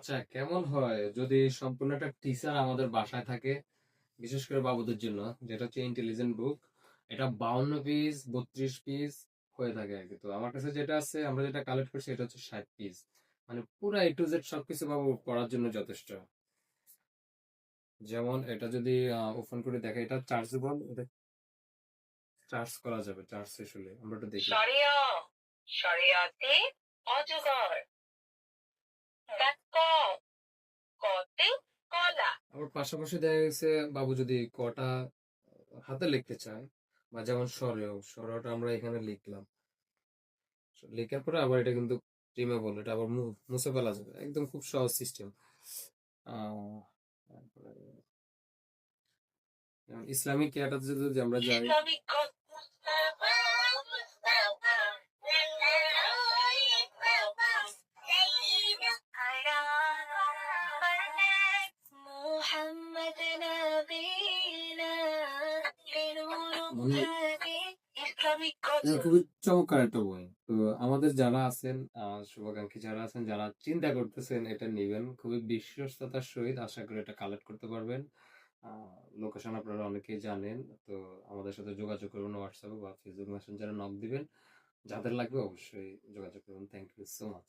আচ্ছা, কেমন হয় যদি সম্পূর্ণ একটা টিচার আমাদের বাসায় থাকে, বিশেষ করে বাবুদের জন্য, যেটা হচ্ছে ইন্টেলিজেন্ট বুক। এটা 52 পিস 32 পিস হয়ে থাকে আর কি। তো আমার কাছে যেটা আছে, আমরা যেটা কালেক্ট করছি, এটা হচ্ছে 60 পিস। মানে পুরো A to Z সবকিছু বাবু পড়ার জন্য যথেষ্ট। যেমন এটা যদি ওপেন করে দেখে, এটা চার্জেবল, এটা চার্জ করা যাবে, চার্জ শেষ হলে আমরা একটু দেখি। সরিয়া সরিয়াতে অজগর ক কতে কলা। আবার পাশাপাশি দেখা গেছে বাবু যদি কটা হাতে লিখতে চায়, বা যেমন সরেও আমরা এখানে লিখলাম, লেখার পরে আবার এটা কিন্তু রিমেবল, এটা আবার মুছে ফেলা যাবে, একদম খুব সহজ সিস্টেম। ইসলামিক ক্যাটাতে যদি আমরা যাই, ইসলামিক মোহাম্মদ নবীনা মানে এটা খুবই চমৎকার একটা বই। তো আমাদের যারা আছেন, শুভাকাঙ্ক্ষী যারা আছেন, যারা চিন্তা করতেছেন এটা নিবেন, খুবই বিশ্বস্ততার সহিত আশা করি এটা কালেক্ট করতে পারবেন। লোকেশন আপনারা অনেকেই জানেন। তো আমাদের সাথে যোগাযোগ করবেন হোয়াটসঅ্যাপে বা ফেসবুক মেসেঞ্জারে নক দিবেন। যাদের লাগবে অবশ্যই যোগাযোগ করুন। Thank you so much.